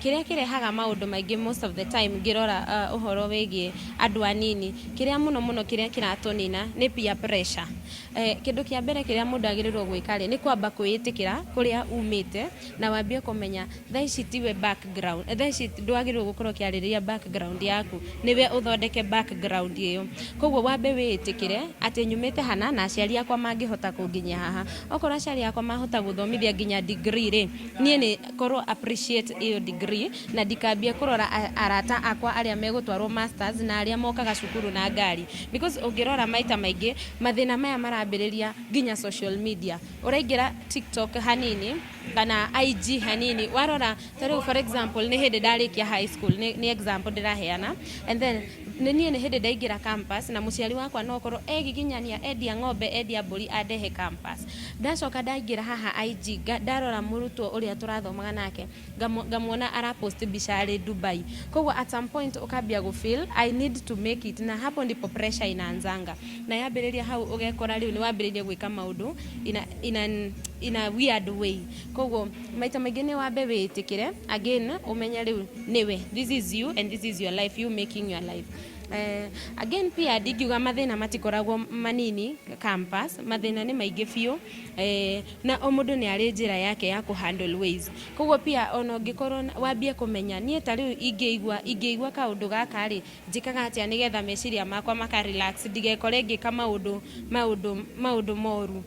kiria kirehaga maundu maingi most of the time ngirora uhoro wigie andu anini kiria muno kiria kiratunina ni peer pressure. Kindu kia mbere kiria mundu agirirwo gwika ni kwamba kwiitikira kuria umite na wambie kumenya thaici tiwe background thaici ndwagirwo gukorwo kiariria background yaku niwe uthondeke background iyo. Koguo wambe wiitikire ati nyumite hana na aciari akwa mangihota kunginya haha. Okorwo aciari akwa mahota guthomithia nginya degree ri nie ni korwo appreciate iyo degree na dikambia kurora arata akwa aria megutwarwo masters na aria mokaga cukuru na ngari, because ungirora maita maingi mathina maya marambiriria nginya social media. Uraingira TikTok hanini kana IG hanini warora tariu for example ni hindi ndarikia high school ni example ndiraheana, and then nie ni hindi ndaingira campus na muciari wakwa no korwo egiginyania endia ng'ombe endia mburi andehe campus. Ndacoka ndaingira haha IG ndarora murutwo uria turathomaga nake ngamuona ara post bishare Dubai. Koguo at some point ukambia go feel I need to make it, na hapo ndipo pressure inaanzanga na yambiriria hau ugekora riu ni wambiriria gwika maundu in a weird way. Koguo maita maingi ni wambe witikire again umenye riu niwe, this is you and this is your life, you making your life. Again pia ndingiuga mathina matikoragwo manini campus, mathina ni maingi biu, na o mundu ni ari njira yake ya ku handle ways. Koguo pia ono ngikorwo wambie kumenya nie ta riu ingeigua kaundu gaka ri njikaga atia nigetha meciria makwa maka relax ndigekore ngika maundu moru.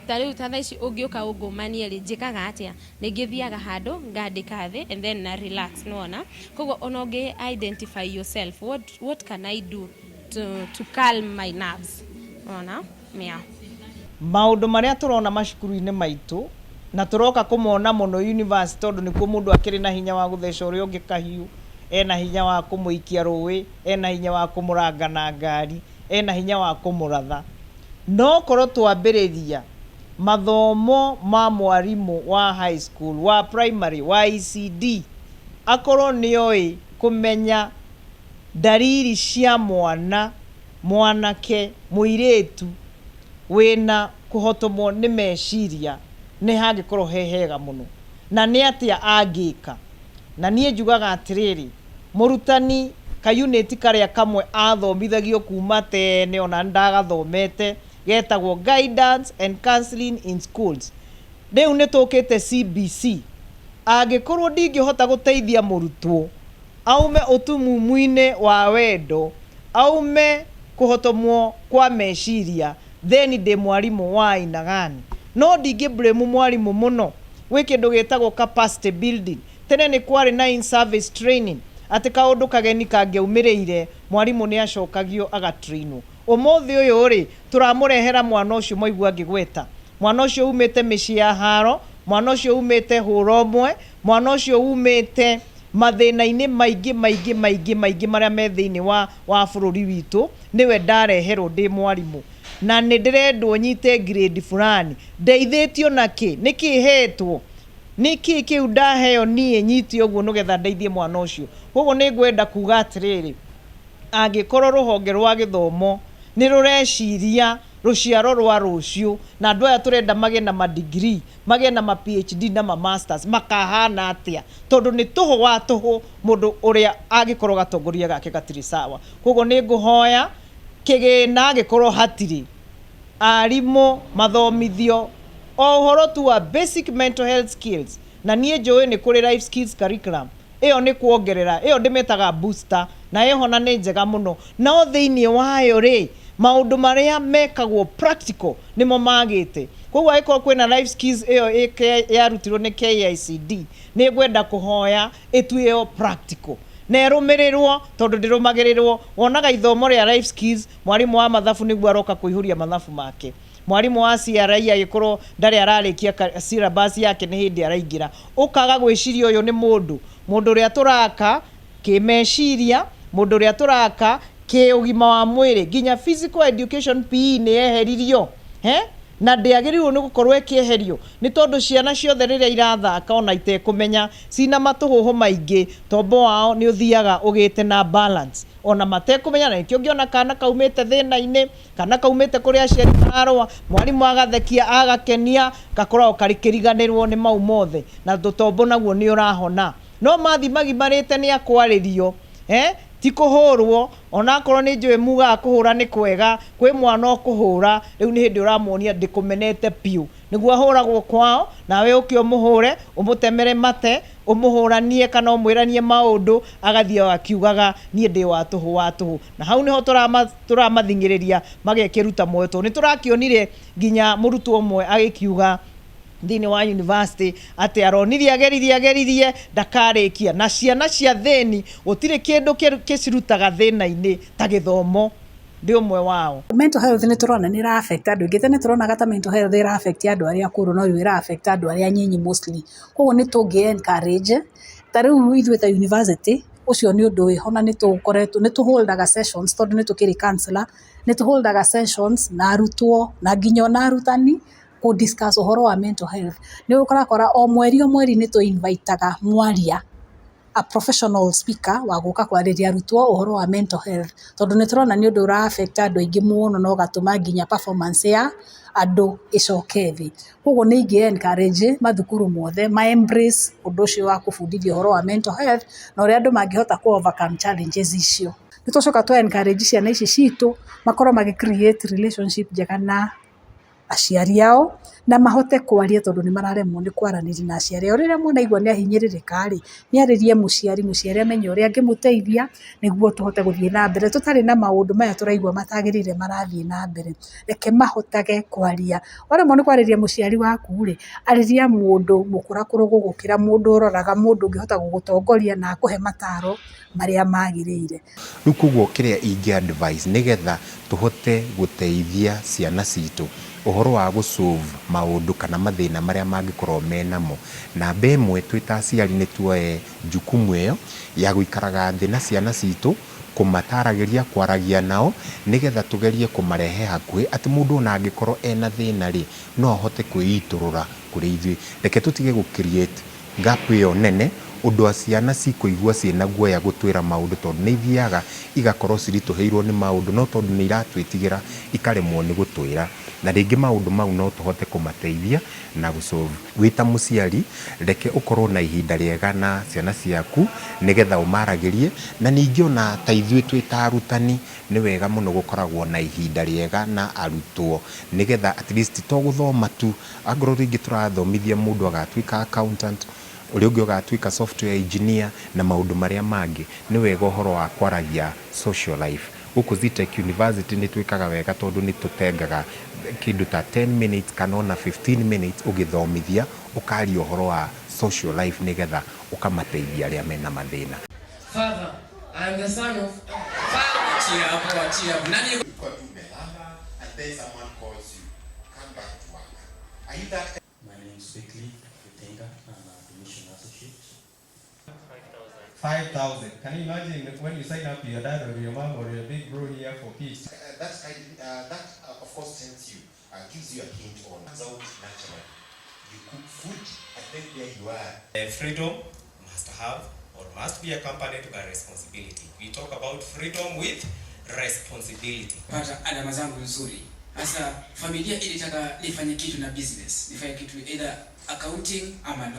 Tariu tathaici ungiuka ungumanie ri njikaga atia ningithiaga handu ngandika thi and then na relax nona. Koguo ono ngi identify yourself, what can I do to calm my nerves ona mia maundu maria turona macukuru-ini maitu na turoka kumona muno university tondu nikuo mundu akiri na hinya wa gutheca uria ungi kahiu, ena hinya wa kumuikia ruwi, ena hinya wa kumuranga na ngari, ena hinya wa kumuratha. No korwo twambiriria mathomo ma mwarimu wa high school wa primary wa ECD akorwo nioi kumenya dariri cia mwanake muiretu wina kuhotomwo ni meciria ni hangikorwo hehega muno na ni atia angika. Na nie njugaga atiriri murutani ka unit karia kamwe athomithagio kuma tene ona ndagathomete getagwo guidance and counseling in schools. Riu ni tukite CBC angikorwo ndingihota guteithia murutwo aume utumumuine wa wendo aume kuhotomwo kwa meciria then de mwarimu wa aina gani. No ndingi blame mwarimu muno wi kindu gitagwo capacity building. Tene ni kwari na in service training ati kaundu kageni kangiumiriire mwarimu ni acokagio agatrainwo. Umuthi uyu ri turamurehera mwana ucio moigua ngigweta, mwana ucio umite micii ya haro, mwana ucio umite huromwe, mwana ucio umite mathina-ini maingi maria me thiini wa bururi witu niwe ndareherwo ndi mwarimu na ni ndirendwo nyite grade fulani ndeithitio naki niki hetwo niki kiu ndaheo nie nyiti oguo nugetha ndeithie mwana ucio. Koguo ni ngwenda kuga atiriri angikorwo ruhonge rwa githomo ni rureciria ruciaro rwa rucio na andu aya turenda mage na ma degree mage na ma PhD na ma masters makahana atia tondu ni tuho wa tuho mundu uria agikorwo gatongoria gake gatiri sawa. Koguo ni nguhoya kigina agikorwo hatiri arimu mathomithio ohoro tu wa basic mental health skills na nie njui ni kuri life skills curriculum iyo ni kuongerera iyo ndimetaga booster na iyo na ni njega muno no thiini wayo ri maundu maria mekagwo practical nimo magite. Koguo aiko kwina life skills iyo yarutirwo ni KICD ni ngwenda kuhoya etuyo practical na rumirirwo tondu ndirumagirirwo wonaga ithomo ria life skills mwarimu wa mathabu niguo aroka kuihuria mathabu make. Mwarimu wa CRE agikorwo ndari ararikia syllabus yake ni hindi araingira ukaga gwiciria uyu ni mundu uria turaka kimeciria mundu uria turaka ki ugima wa mwiri nginya physical education PE ni eheririo na ndĩagĩrĩirwo nĩ gũkorwo ĩkĩeherio nĩ tondũ ciana ciothe rĩrĩa irathaka ona itekũmenya cina matũhũhũ maingĩ tombo wao nĩ ũthiaga ũgĩte na balance ona matekũmenya. Na nĩkĩo ũngĩona kana kaumĩte thĩna-inĩ kana kaumĩte kũrĩa aciari mararũa, mwarimũ agathekia agakenia, gakoragwo karĩ kĩriganĩrwo nĩ mau mothe, na tombo naguo nĩ ũrahona. No mathi magimarĩte nĩ akwarĩrio ti kũhũrwo. Ona akorwo nĩ njũĩ mugaga kũhũra nĩ kwega, kwĩ mwana ũkũhũra rĩu nĩ hĩndĩ ũramuonia ndĩkũmenete piũ, nĩguo ahũragwo kwao nawe ũkĩ ũmũhũre ũmũtemere mate ũmũhũranie kana ũmwĩranie maũndũ agathiĩ akiugaga niĩ ndĩ wa tũhũ. Na hau nĩho tũramathingĩrĩria magekĩruta muoyo, tondũ nĩ tũrakĩonire nginya mũrutwo ũmwe agĩkiuga thĩinĩ wa university atĩ aronirie ageririe ndakarĩkia. Na ciana cia thĩni gũtirĩ kĩndũ kĩcirutaga thĩna-inĩ ta gĩthomo, ndĩ ũmwe wao. Mental health nĩ tũrona nĩ ĩra affect andũ aingĩ. Tene tũronaga ta mental health ĩra affect andũ arĩa akũrũ, no rĩu ĩra affect andũ arĩa anyinyi mostly. Koguo nĩ tũngĩ encourage ta rĩu ithuĩ ta university ũcio nĩ ũndũ wĩho, na nĩ tũholdaga sessions tondũ nĩ tũkĩrĩ counselor, nĩ tũholdaga sessions na arutwo na nginya ona arutani ku discuss ũhoro wa mental health. Nĩ ũkorakora o mweri nĩ tũ-invitaga mwaria, a professional speaker wa gũka kwarĩria arutwo ũhoro wa mental health, tondũ nĩ tũrona nĩ ũndũ ũra affect andũ aingĩ mũno na ũgatũma nginya performance ya andũ ĩcoke thĩ. Koguo nĩ ingĩ encourage mathukuru mothe ma embrace ũndũ ũcio wa kũbundithia ũhoro wa mental health na ũrĩa andũ mangĩhota ku overcome challenges icio. Nĩ tũcoka tũ encourage ciana ici citũ makorwo magĩ create relationship njega na aciari ao na mahote kwaria, tondũ nĩ mararemwo nĩ kwaranĩria na aciari ao. Rĩrĩa mwana aigua nĩ ahinyĩrĩrĩka rĩ, nĩ arĩrie mũciari amenye ũrĩa angĩmũteithia nĩguo tũhote gũthiĩ na mbere, tũtarĩ na maũndũ maya tũraigua matagĩrĩire marathiĩ na mbere. Reke mahotage kwaria, waremwo nĩ kwarĩria mũciari waku rĩ, arĩria mũndũ mũkũrakũrũ gũgũkĩra, mũndũ ũroraga, mũndũ ũngĩhota gũgũtongoria na akũhe mataro marĩa magĩrĩire. Rĩu koguo kĩrĩa ingĩ advice nĩgetha tũhote gũteithia ciana citũ ũhoro wa gũsolve maũndũ kana mathĩna marĩa mangĩkorwo menamo. Namba ĩmwe twĩ ta aciari nĩ tuoye jukumu ĩyo ya gũikaraga thĩ na ciana citũ, kũmataragĩria, kwaragia nao nĩgetha tũgerie kũmarehe hakuhĩ, atĩ mũndũ ona angĩkorwo ena thĩna rĩ no ahote kwĩitũrũra kũrĩ ithuĩ. Reke tũtige gũ-create gap ĩyo nene ũndũ wa ciana cikũigua ciĩna guoya gũtwĩra maũndũ, tondũ nĩ ithiaga igakorwo ciritũhĩirwo nĩ maũndũ, no tondũ nĩ iratwĩtigĩra ikaremwo nĩ gũtwĩra. Na rĩngĩ maũndũ mau no tũhote kũmateithia na gũsolve. Wĩ ta mũciari reke ũkorwo na ihinda rĩega na ciana ciaku nĩgetha ũmaragĩrie, na ningĩ ona ta ithuĩ twĩ ta arutani nĩ wega mũno gũkoragwo na ihinda rĩega na arutwo, nĩgetha at least to gũthoma tu, angorwo rĩngĩ tũrathomithia mũndũ agatuĩka accountant, ũrĩa ũngĩ ũgatuĩka software engineer na maũndũ marĩa mangĩ, nĩ wega ũhoro wa kwaragia social life. Gũkũ Zitech University nĩ twĩkaga wega tondũ nĩ tũtengaga kĩndũ ta 10 minutes kana ona 15 minutes ũgĩthomithia, ũkaria ũhoro wa social life nĩgetha ũkamateithia arĩa mena mathĩna. Father, I am the son of Father. Nani And then someone calls you, come back to work. Are you that? My name is Quickly Vitenga. I'm a commission associate. 5,000. Can you imagine when you sign up your dad or your mom or your big bro here for peace? That of course tells you, gives you a hint on out naturally. You cook food and then there you are. Freedom must have or must be accompanied by responsibility. We talk about freedom with responsibility. Pata alama zangu nzuri. Sasa familia ilitaka nifanye kitu na business. Nifanye kitu either accounting ama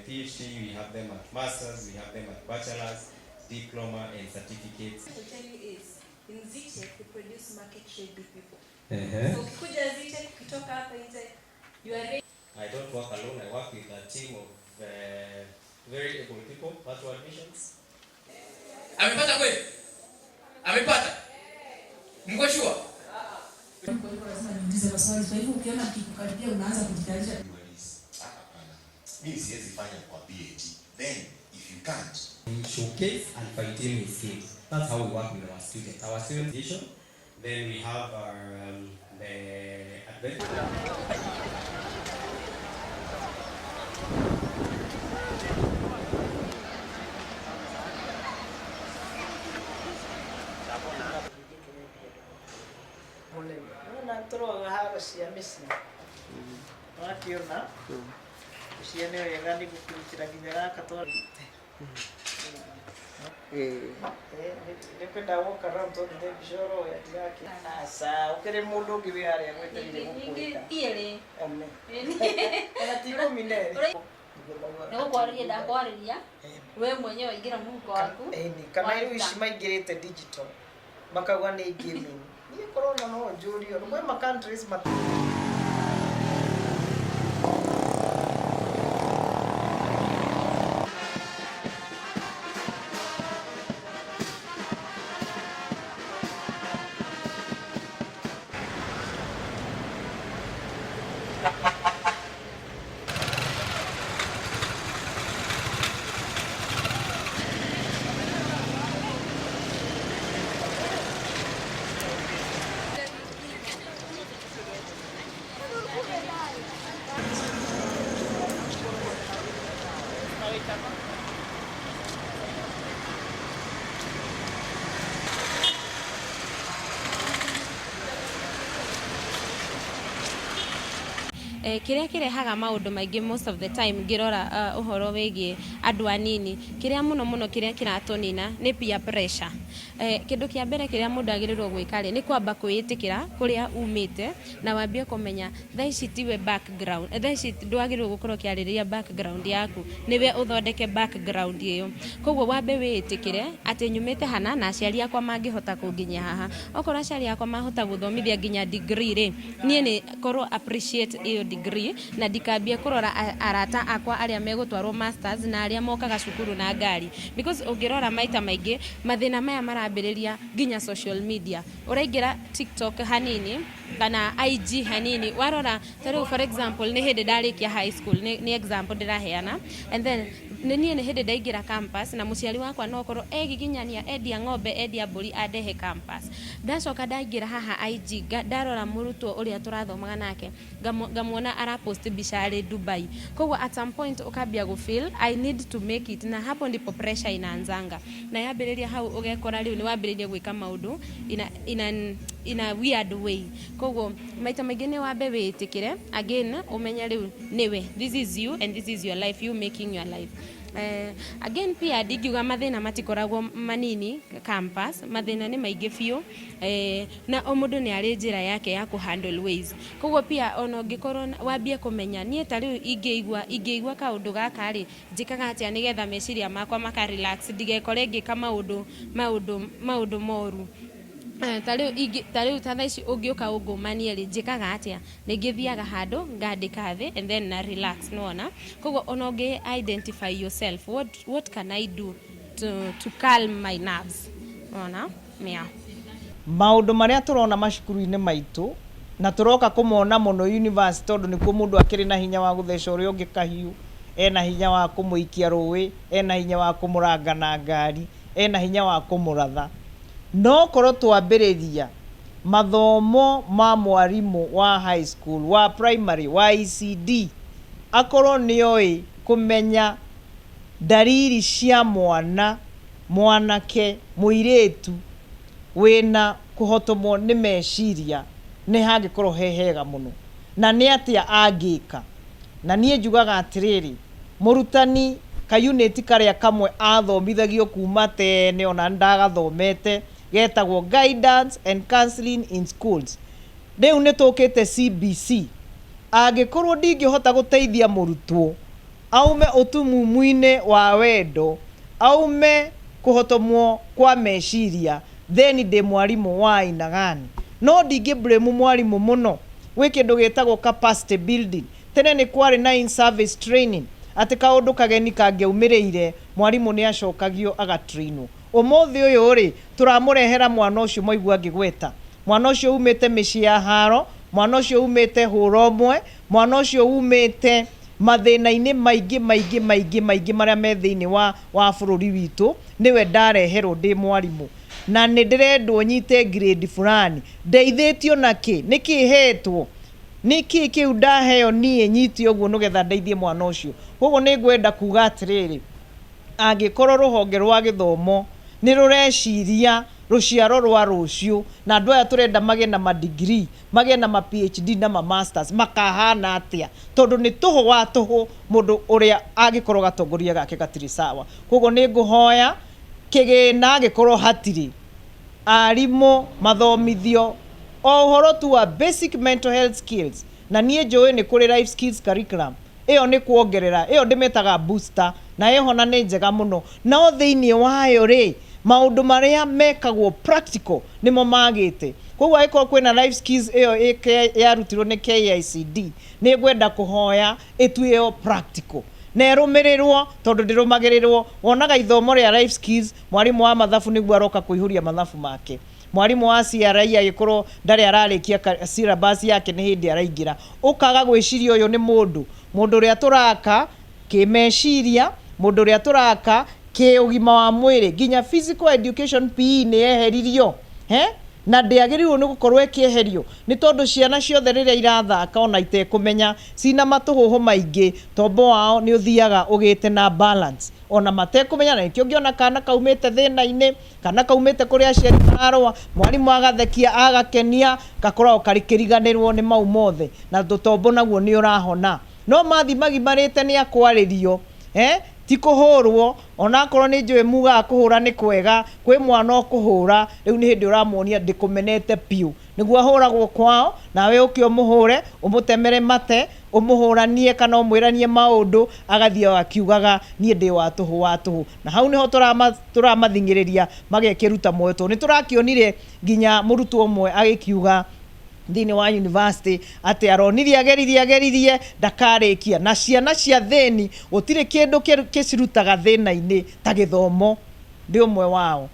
PhD, we have them at masters, we have them at bachelors, diploma and certificates. What I tell you is, in Zitech we produce market ready people. So ukikuja Zitech ukitoka hapa nje, you are ready. I don't work alone, I work with a team of very able people, virtual admissions. Amepata kweli? Amepata? Mko sure? Kwa hivyo ukiona kikukaribia unaanza kujitayarisha. Mimi siwezi fanya kwa PhD. Then if you can't, We showcase and fine-tune his skills. That's how we work with our students. Our student vision. Then we have our the adventure. Mũno na tũroga haro cia mĩciĩ. ukiona ciene wega ni gukurikira nginya gaka twa kwenda woka round tondu nĩ bishoro ya yake asa ukire mundu ungi wi haria gweterire gukuita iere ona tiko minere nĩ gũkwarĩria ndakwarĩria we mwenyewe ingira mũhuko waku ni kana rĩu ici maingĩrĩte digital makauga nĩ gaming niĩ korona no njũrio rĩmwe ma countries kiria kirehaga maundu maingi most of the time ngirora uhoro wigie andu anini kiria muno kiria kiratunina ni peer pressure kindu kia mbere kiria mundu agirirwo gwika ri ni kwamba kwiitikira kuria umite na wambie kumenya thaici tiwe background thaici ndwagirirwo gukorwo kiaririria background yaku niwe uthondeke background iyo koguo wambe wiitikire ati nyumite hana na aciari akwa mangihota kunginya haha okora aciari akwa mahota guthomithia nginya degree ri nie ni korwo appreciate iyo degree na dikambia kurora arata akwa aria megutwarwo masters na aria mokaga cukuru na ngari because ungirora maita maingi mathina maya marambiriria nginya social media uraingira TikTok hanini kana IG hanini warora tari for example ni hindi ndarikia high school ni example ndiraheana and then nini ni hindi ndaingira campus na muciari wakwa no korwo egiginyania endia ng'ombe endia mburi adehe campus ndacoka ndaingira haha IG ndarora murutwo uria turathomaga nake ngamwona ara post bishare Dubai koguo at some point ukambia go feel I need to make it na hapo ndipo pressure inaanzanga na yambiriria hau ugekora riu ni wambiriria gwika maundu in a weird way koguo maita maingi ni wambe witikire again umenya riu niwe this is you and this is your life you making your life again pia ndingiuga mathina matikoragwo manini campus mathina ni maingi biu na o mundu ni ari njira yake ya ku handle ways koguo pia ono ngikorwo wambie kumenya nie tari ingeigua kaundu gaka ri njikaga atia nigetha meciria makwa maka relax ndigekore ngika maundu moru tariu tathaici ungiuka ungumanie ri njikaga atia ningithiaga handu ngandika thi and then na relax nona koguo ono ngi identify yourself what can I do to calm my nerves ona mia maundu maria turona macukuru-ini maitu na turoka kumona muno university tondu nikuo mundu akiri na hinya wa gutheca uria ungi kahiu ena hinya wa kumuikia ruwi ena hinya wa kumuranga na ngari ena hinya wa kumuratha no korwo twambiriria mathomo ma mwarimu wa high school wa primary wa ECD akorwo nioi kumenya dariri cia mwanake muiretu wina kuhotomwo ni meciria ni hangikorwo hehega muno na ni atia angika na nie njugaga atiriri murutani ka unit karia kamwe athomithagio kuma tene ona ndagathomete getagwo guidance and counseling in schools riu ni tukite CBC angikorwo ndingihota guteithia murutwo aume utumumu-ini wa wendo aume kuhotomwo kwa meciria then ndi mwarimu wa aina gani no ndingi blame mwarimu muno gwi kindu gitagwo capacity building tene ni kwari na in service training ati kaundu kageni kangiumiriire mwarimu ni acokagio agatrainwo umuthi uyu ri turamurehera mwana ucio moigua ngigweta mwana ucio umite micii ya haro mwana ucio umite huromwe mwana ucio umite mathina-ini maingi maria me thiini wa bururi witu niwe ndareherwo ndi mwarimu na ni ndirendwo nyite grade fulani ndeithitio naki nikihetwo niki kiu ndaheo nie nyiti oguo nugetha ndeithie mwana ucio koguo ni ngwenda kuga atiriri angikorwo ruhonge rwa githomo ni rureciria ruciaro rwa rucio na andu aya turenda mage na ma degree mage na ma PhD na ma masters makahana atia tondu ni tuhu wa tuhu mundu uria agikorwo gatongoria gake gatiri sawa koguo ni nguhoya kigina agikorwo hatiri arimu mathomithio o uhoro tu wa basic mental health skills na nie njui ni kuri life skills curriculum iyo ni kuongerera iyo ndimetaga booster na eho na ni njega muno no thiini wayo ri maundu maria mekagwo practical nimo magite koguo aiko kwina life skills iyo yarutirwo ni KICD ni gwenda kuhoya etuyo practical na rumirirwo tondu ndirumagirirwo wonaga ithomo ria life skills mwarimu wa mathabu niguo aroka kuihuria mathabu make mwarimu wa CRE agikorwo ndari ararikia syllabus yake ni hindi araingira ukaga gwiciria uyu ni mundu ria turaka kimeciria mundu ria turaka kiugima wa mwiri ginya physical education PE ni eheririo na ndiagirirwo ni gukorwo ekieherio ni tondu ciana ciothe riria irathaka ona itekumenya cina matuhuhu maingi tombo wao ni uthiaga ugite na balance ona matekumenya na ikio ngiona kana kaumite thina-ini kana kaumite kuria aciari mararwa mwarimu agathekia agakenia gakorwo karikiriganirwo ni mau mothe na tutombo naguo ni urahona no mathi magimarite ni akwaririo ti kuhurwo ona akorwo ni njui muga kuhura ni kwega kwi mwana okuhura riu ni hindi uramuonia ndikumenete piu niguo ahuragwo kwao nawe ukio muhure umutemere mate umuhuranie kana umwiranie maundu agathie akiugaga nie ndi wa tuhu na hau niho turamathingiriria magekiruta moyo to ni turakionire ginya murutwo umwe agikiuga thini wa university ati aronirie ageririe ndakarikia na ciana cia theni gutire kindu kicirutaga thina-ini ta githomo ndi umwe wao